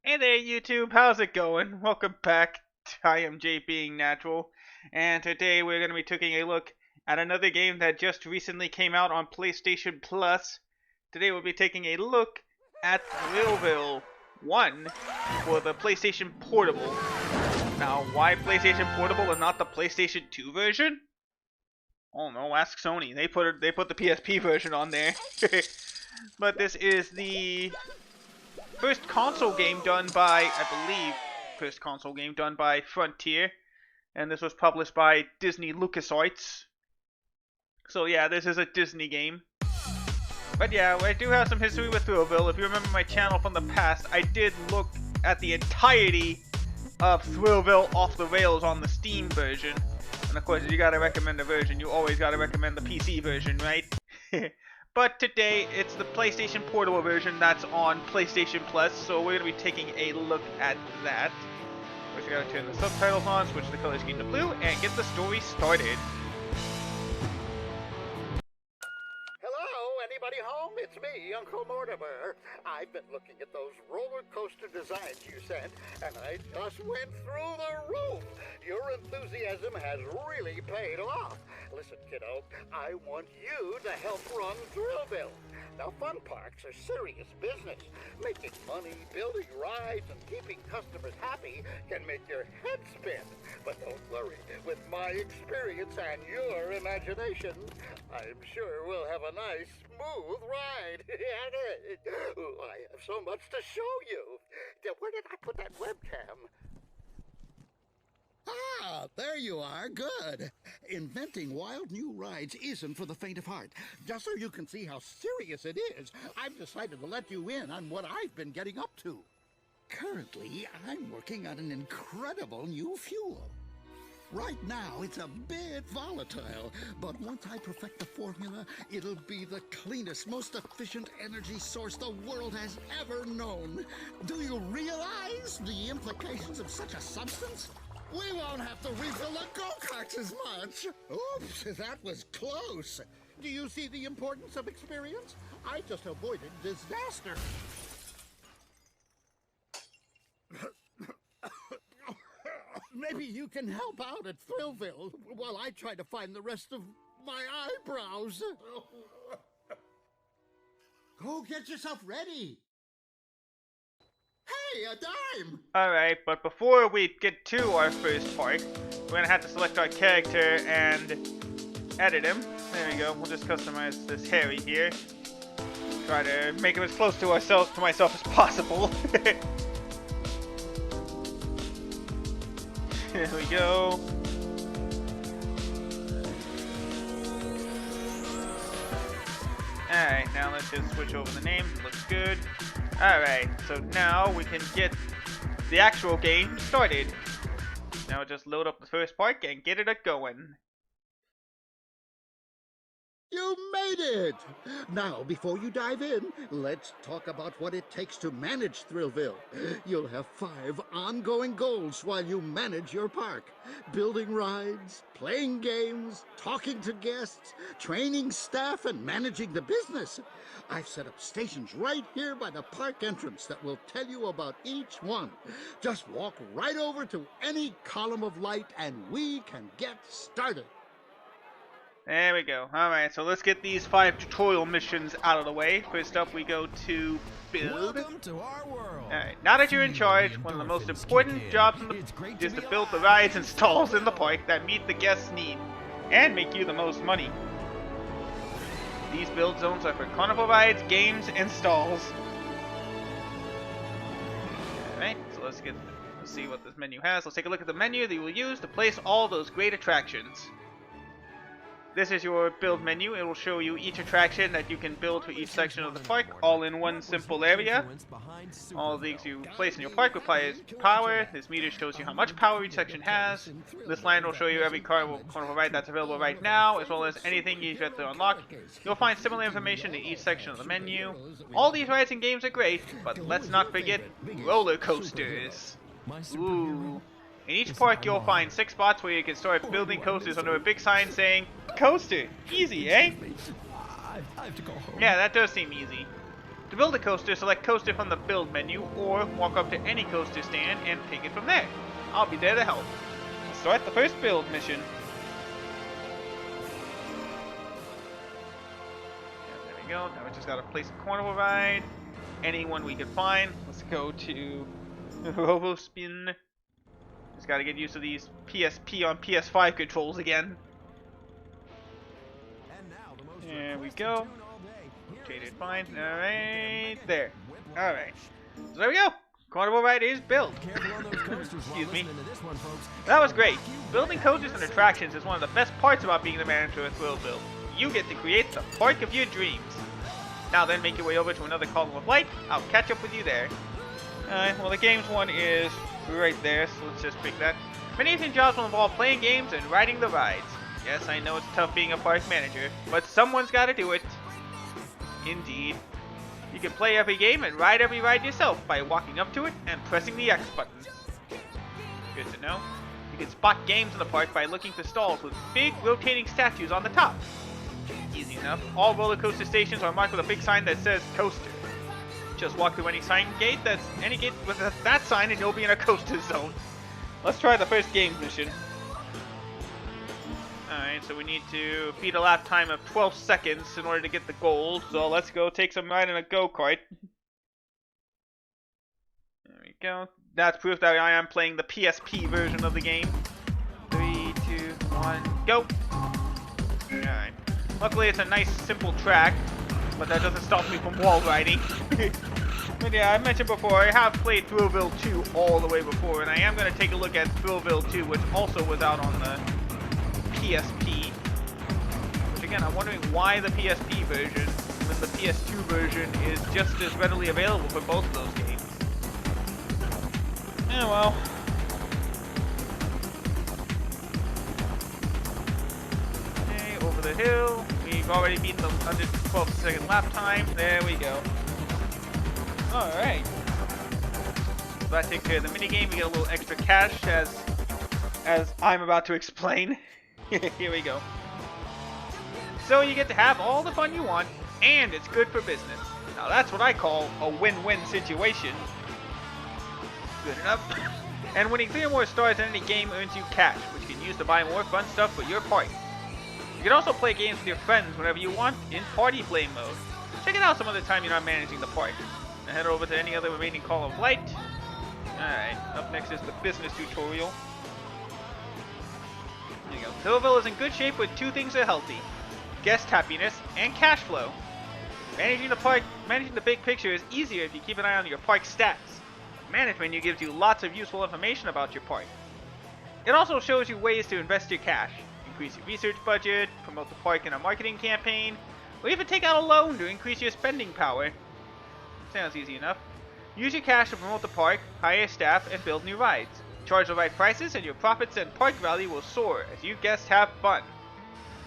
Hey there YouTube, how's it going? Welcome back to I am J Being Natural, and today we're going to be taking a look at another game that just recently came out on PlayStation Plus. Today we'll be taking a look at Thrillville 1 for the PlayStation Portable. Now, why PlayStation Portable and not the PlayStation 2 version? Oh no, ask Sony. They put the PSP version on there. But this is the first console game done by, I believe, Frontier, and this was published by Disney LucasArts. So yeah, this is a Disney game. But yeah, I do have some history with Thrillville. If you remember my channel from the past, I did look at the entirety of Thrillville off the rails on the Steam version. And of course, if you gotta recommend a version, you always gotta recommend the PC version, right? But today, it's the PlayStation Portable version that's on PlayStation Plus, so we're going to be taking a look at that. First, we gotta turn the subtitles on, switch the color scheme to blue, and get the story started. Anybody home? It's me, Uncle Mortimer. I've been looking at those roller coaster designs you sent, and I just went through the roof. Your enthusiasm has really paid off. Listen, kiddo, I want you to help run Thrillville. Now, fun parks are serious business. Making money, building rides, and keeping customers happy can make your head spin. But don't worry, with my experience and your imagination, I'm sure we'll have a nice, smooth ride. I have so much to show you. Where did I put that webcam? Ah, there you are. Good. Inventing wild new rides isn't for the faint of heart. Just so you can see how serious it is, I've decided to let you in on what I've been getting up to. Currently, I'm working on an incredible new fuel. Right now, it's a bit volatile, but once I perfect the formula, it'll be the cleanest, most efficient energy source the world has ever known. Do you realize the implications of such a substance? We won't have to refill the go-karts as much. Oops, that was close. Do you see the importance of experience? I just avoided disaster. Maybe you can help out at Thrillville while I try to find the rest of my eyebrows. Go get yourself ready. Hey, a dime! Alright, but before we get to our first part, we're going to have to select our character and edit him. There we go, we'll just customize this Harry here. Try to make him as close to myself as possible. There we go. Alright, now let's just switch over the names. It looks good. Alright, so now we can get the actual game started. Now just load up the first part and get it a-going. You made it! Now, before you dive in, let's talk about what it takes to manage Thrillville. You'll have 5 ongoing goals while you manage your park. Building rides, playing games, talking to guests, training staff, and managing the business. I've set up stations right here by the park entrance that will tell you about each one. Just walk right over to any column of light and we can get started. There we go. Alright, so let's get these 5 tutorial missions out of the way. First up, we go to build. Welcome to our world. Alright, now that you're in charge, one of the most important jobs is to build the rides and stalls in the park that meet the guests' need and make you the most money. These build zones are for carnival rides, games, and stalls. Alright, so let's see what this menu has. Let's take a look at the menu that you will use to place all those great attractions. This is your build menu. It will show you each attraction that you can build for each section of the park, all in one simple area. All of these you place in your park requires power. This meter shows you how much power each section has. This line will show you every carnival ride that's available right now, as well as anything you have to unlock. You'll find similar information in each section of the menu. All these rides and games are great, but let's not forget roller coasters. Ooh. In each park, you'll find 6 spots where you can start building coasters under a big sign saying, "Coaster! Easy, eh?" I have to go home. Yeah, that does seem easy. To build a coaster, select coaster from the build menu, or walk up to any coaster stand and take it from there. I'll be there to help. Let's start the first build mission. There we go. Now we just gotta place a carnival ride. Anyone we can find. Let's go to RoboSpin. Just gotta get used to these PSP on PS5 controls again. There we go. Rotated fine. Alright, there. Alright. So there we go. Carnival ride is built. Excuse me. That was great. Building coasters and attractions is one of the best parts about being the manager of Thrillville. You get to create the park of your dreams. Now then, make your way over to another column of light. I'll catch up with you there. Alright, well the games one is right there, so let's just pick that. Many of your jobs will involve playing games and riding the rides. Yes, I know it's tough being a park manager, but someone's gotta do it. Indeed. You can play every game and ride every ride yourself by walking up to it and pressing the X button. Good to know. You can spot games in the park by looking for stalls with big rotating statues on the top. Easy enough. All roller coaster stations are marked with a big sign that says coaster. Just walk through any gate with that sign and you'll be in a coaster zone. Let's try the first games mission. Alright, so we need to beat a lap time of 12 seconds in order to get the gold. So let's go take some ride in a go-kart. There we go. That's proof that I am playing the PSP version of the game. 3, 2, 1, go! Alright. Luckily it's a nice, simple track, but that doesn't stop me from wall riding. But yeah, I mentioned before, I have played Thrillville 2 all the way before, and I am going to take a look at Thrillville 2, which also was out on the PSP. Which again, I'm wondering why the PSP version, when the PS2 version is just as readily available for both of those games. Yeah, well. Okay, over the hill. We've already beaten the under 12-second lap time. There we go. Alright. So that takes care of the minigame. We get a little extra cash as I'm about to explain. Here we go. So you get to have all the fun you want, and it's good for business. Now that's what I call a win-win situation. Good enough. And winning 3 or more stars in any game earns you cash, which you can use to buy more fun stuff for your party. You can also play games with your friends whenever you want in party play mode. Check it out some other time you're not managing the park. Now head over to any other remaining column of light. Alright, up next is the business tutorial. There you go. Thrillville is in good shape with 2 things that are healthy: guest happiness and cash flow. Managing the big picture is easier if you keep an eye on your park stats. The management menu gives you lots of useful information about your park. It also shows you ways to invest your cash, increase your research budget, promote the park in a marketing campaign, or even take out a loan to increase your spending power. Sounds easy enough. Use your cash to promote the park, hire staff, and build new rides. Charge the right prices and your profits and park value will soar as you guests have fun.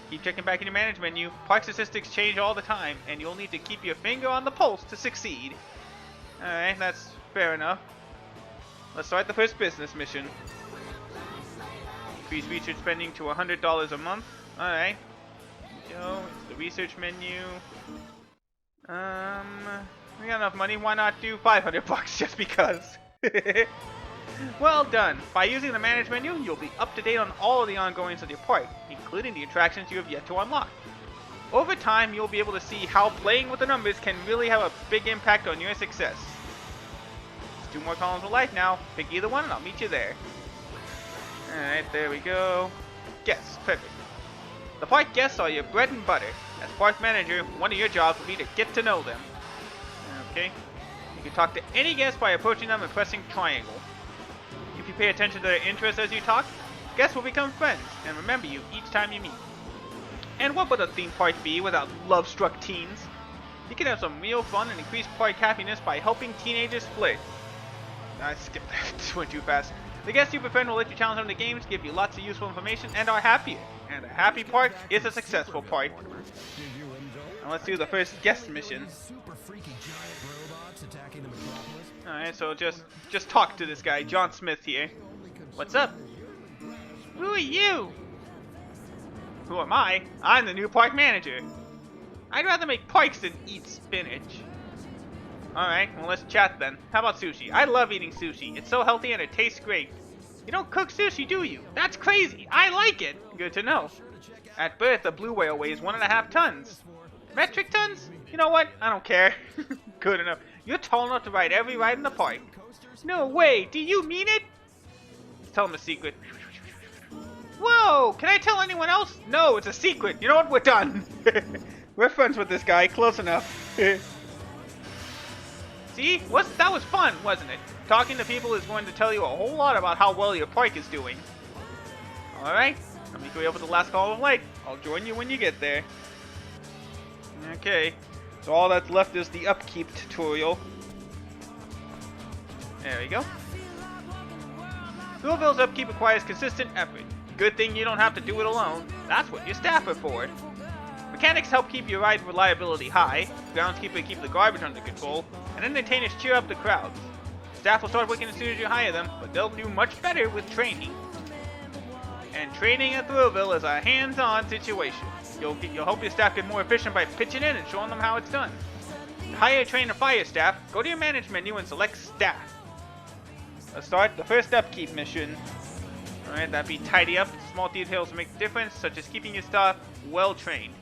Keep checking back in your management menu. Park statistics change all the time, and you'll need to keep your finger on the pulse to succeed. Alright, that's fair enough. Let's start the first business mission. Increase research spending to $100 a month. Alright. So, it's the research menu. We got enough money. Why not do 500 bucks just because? Well done. By using the manage menu, you'll be up to date on all of the ongoings of your park, including the attractions you have yet to unlock. Over time, you'll be able to see how playing with the numbers can really have a big impact on your success. There's 2 more columns of life now. Pick either one and I'll meet you there. Alright, there we go. Guests, perfect. The park guests are your bread and butter. As park manager, one of your jobs will be to get to know them. Okay. You can talk to any guest by approaching them and pressing triangle. If you pay attention to their interests as you talk, guests will become friends and remember you each time you meet. And what would a theme park be without love-struck teens? You can have some real fun and increase park happiness by helping teenagers flirt. I skipped that. Went too fast. The guests you befriend will let you challenge them to games, give you lots of useful information, and are happier. And a happy park is a successful park. Now let's do the first guest mission. Alright, so just talk to this guy, John Smith here. What's up? Who are you? Who am I? I'm the new park manager. I'd rather make parks than eat spinach. Alright, well let's chat then. How about sushi? I love eating sushi. It's so healthy and it tastes great. You don't cook sushi, do you? That's crazy. I like it. Good to know. At birth, a blue whale weighs 1.5 tons. Metric tons? You know what? I don't care. Good enough. You're tall enough to ride every ride in the park. No way. Do you mean it? Let's tell him a secret. Whoa! Can I tell anyone else? No, it's a secret. You know what? We're done. We're friends with this guy. Close enough. See? That was fun, wasn't it? Talking to people is going to tell you a whole lot about how well your park is doing. Alright, let me go over the last call of light. I'll join you when you get there. Okay, so all that's left is the upkeep tutorial. There we go. Thrillville's upkeep requires consistent effort. Good thing you don't have to do it alone. That's what your staff are for. Mechanics help keep your ride reliability high, groundskeeper keep the garbage under control, and entertainers cheer up the crowds. Staff will start working as soon as you hire them, but they'll do much better with training. And training at Thrillville is a hands-on situation. You'll hope your staff get more efficient by pitching in and showing them how it's done. To hire, train, or fire staff, go to your manage menu and select staff. Let's start the first upkeep mission. Alright, that'd be tidy up. Small details make a difference, such as keeping your staff well trained.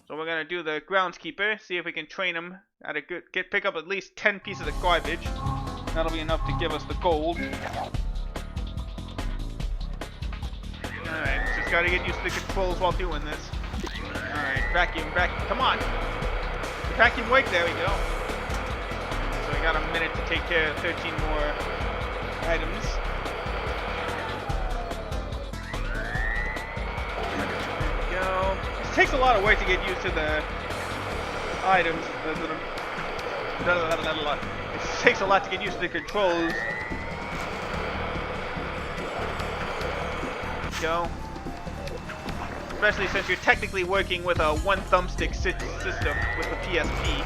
So we're gonna do the groundskeeper, see if we can train him at a good pick up at least 10 pieces of garbage. That'll be enough to give us the gold. Alright, just gotta get used to the controls while doing this. Alright, vacuum, come on! Vacuum work, there we go. So we got a minute to take care of 13 more items. There we go. It takes a lot of work to get used to the items. It takes a lot to get used to the controls. Go. Especially since you're technically working with a one thumbstick system with the PSP,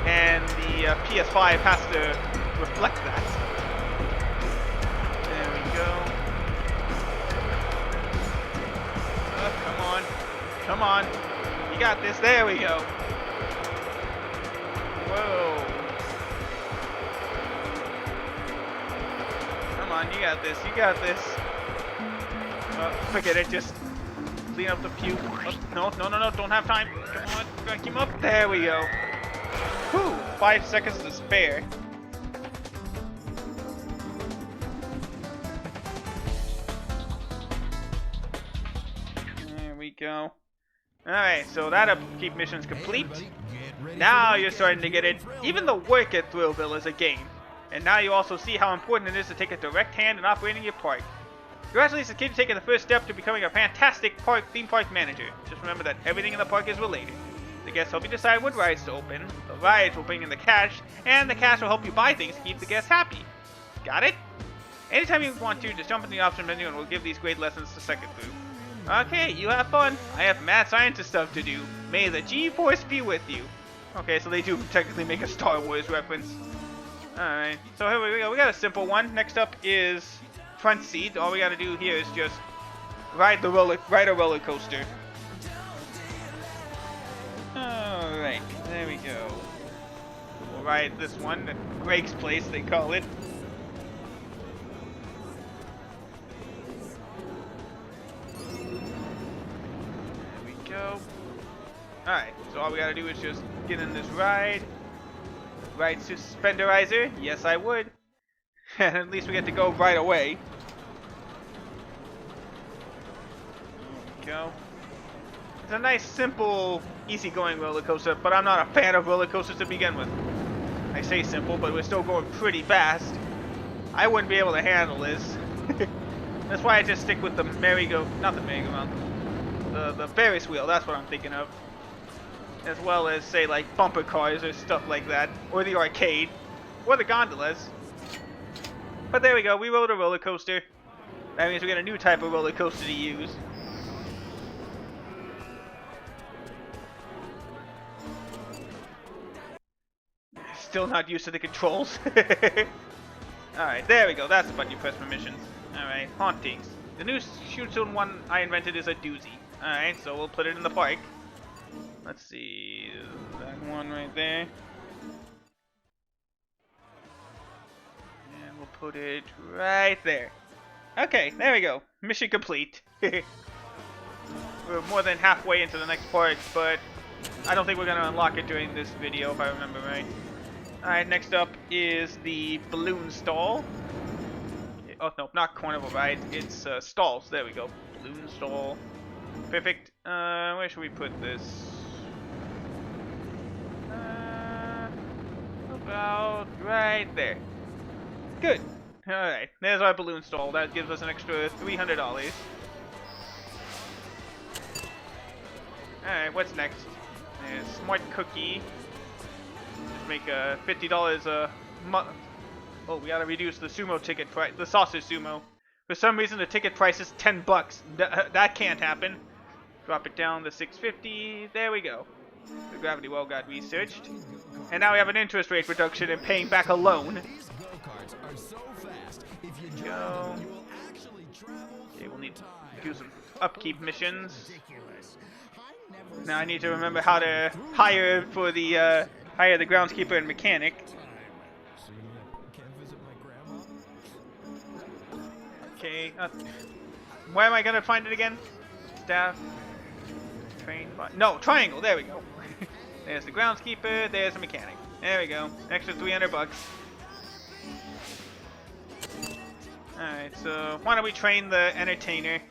and the PS5 has to reflect that. There we go. Come on, you got this. There we go. Whoa. Come on, you got this. Forget it, just clean up the puke. Oh, no, don't have time. Come on, vacuum up. There we go. Whew, 5 seconds to spare. There we go. Alright, so that upkeep mission's complete. Now you're starting to get it. Even the work at Thrillville is a game. And now you also see how important it is to take a direct hand in operating your park. Congratulations, kid, taking the first step to becoming a fantastic theme park manager. Just remember that everything in the park is related. The guests help you decide what rides to open, the rides will bring in the cash, and the cash will help you buy things to keep the guests happy. Got it? Anytime you want to, just jump in the option menu and we'll give these great lessons to second through. Okay, you have fun. I have mad scientist stuff to do. May the G-Force be with you. Okay, so they do technically make a Star Wars reference. Alright, so here we go. We got a simple one. Next up is front seat. All we gotta do here is just ride a roller coaster. Alright, there we go. We'll ride this one at Greg's place, they call it. There we go. Alright, so all we gotta do is just get in this ride. Ride suspenderizer? Yes, I would. And at least we get to go right away. There we go. It's a nice, simple, easygoing roller coaster, but I'm not a fan of roller coasters to begin with. I say simple, but we're still going pretty fast. I wouldn't be able to handle this. That's why I just stick with the not the merry-go-round, the Ferris wheel. That's what I'm thinking of. As well as, say, like bumper cars or stuff like that, or the arcade, or the gondolas. But there we go. We rode a roller coaster. That means we got a new type of roller coaster to use. Still not used to the controls. Alright, there we go. That's the button you press for missions. Alright, hauntings. The new shoot zone one I invented is a doozy. Alright, so we'll put it in the park. Let's see. That one right there. put it right there. Okay, there we go. Mission complete. We're more than halfway into the next part, but I don't think we're going to unlock it during this video, if I remember right. Alright, next up is the balloon stall. Oh, no, not carnival ride. It's stalls. There we go. Balloon stall. Perfect. Where should we put this? About right there. Good. Alright, there's our balloon stall. That gives us an extra $300. Alright, what's next? There's Smart Cookie. Just make $50 a month. Oh, we gotta reduce the sumo ticket price, the sausage sumo. For some reason, the ticket price is $10. That can't happen. Drop it down to $6.50. There we go. The gravity well got researched. And now we have an interest rate reduction in paying back a loan. Go. Okay, we'll need to do some upkeep missions. Now I need to remember how to hire for the hire the groundskeeper and mechanic. Okay, where am I gonna find it again? Staff, train, no, triangle. There we go. There's the groundskeeper. There's the mechanic. There we go. Extra $300. All right, so why don't we train the entertainer?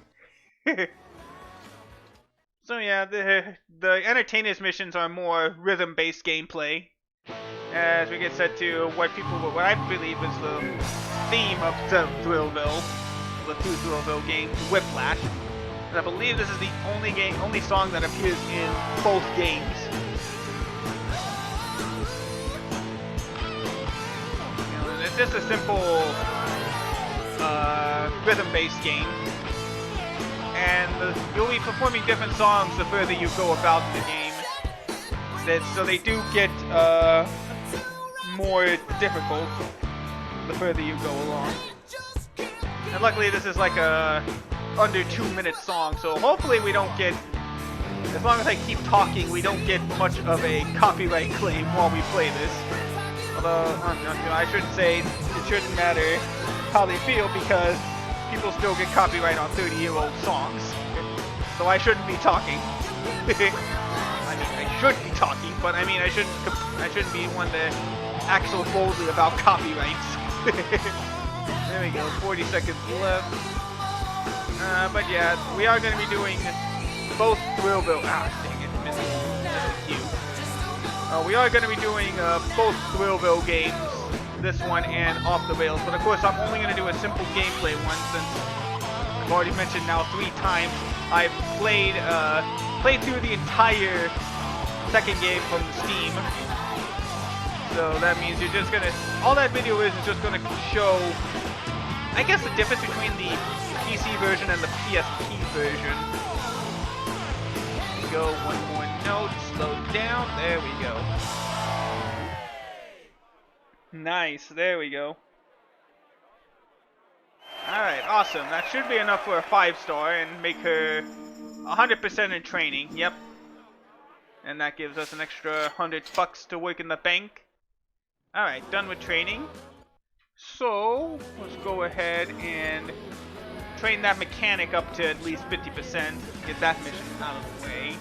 So yeah, the entertainer's missions are more rhythm-based gameplay. As we get set to what I believe is the theme of the Thrillville, the two Thrillville games, Whiplash. And I believe this is the only song that appears in both games. It's just a simple rhythm-based game. And you'll be performing different songs the further you go about the game. So they do get more difficult the further you go along. And luckily this is like a under 2-minute song, so hopefully we don't get, as long as I keep talking, we don't get much of a copyright claim while we play this. Although, I shouldn't say it shouldn't matter how they feel, because people still get copyright on 30-year-old songs. So I shouldn't be talking. I mean, I should be talking, but I mean, I shouldn't be one to act so boldly about copyrights. There we go, 40 seconds left. But yeah, we are going to be doing both Thrillville. Ah, dang it, missing cue. We are going to be doing both Thrillville games, this one and Off the Rails. But of course, I'm only going to do a simple gameplay one, since I've already mentioned now 3 times I've played through the entire second game from Steam. So that means you're just gonna, all that video is just gonna show, I guess, the difference between the PC version and the PSP version. Go one more note, slow down, there we go. Nice, there we go. Alright, awesome. That should be enough for a 5-star and make her 100% in training. Yep. And that gives us an extra $100 to work in the bank. Alright, done with training. So, let's go ahead and train that mechanic up to at least 50%. Get that mission out of the way.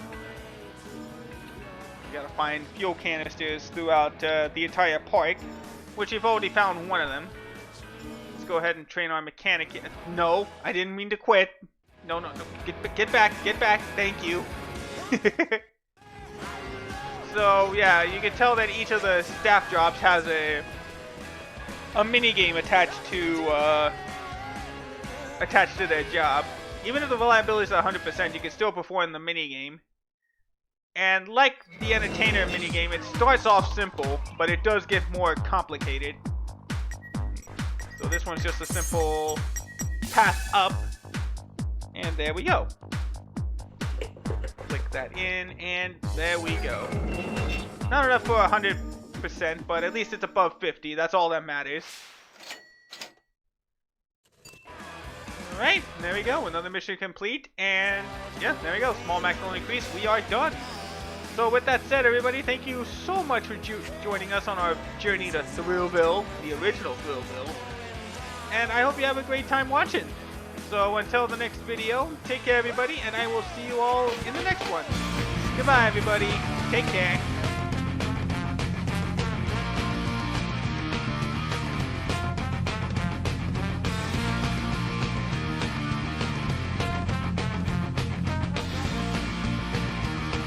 We gotta find fuel canisters throughout the entire park, which we've already found one of them. Let's go ahead and train our mechanic. No, I didn't mean to quit. No. Get back. Thank you. So yeah, you can tell that each of the staff jobs has a mini game attached to their job. Even if the reliability is 100%, you can still perform the mini game. And like the entertainer mini game, it starts off simple, but it does get more complicated. So this one's just a simple path up, and there we go. Click that in, and there we go. Not enough for 100%, but at least it's above 50. That's all that matters. Alright, there we go. Another mission complete, and yeah, there we go. Small maximum increase. We are done. So with that said, everybody, thank you so much for joining us on our journey to Thrillville, the original Thrillville. and I hope you have a great time watching. So until the next video, take care everybody, and I will see you all in the next one. Goodbye everybody. Take care.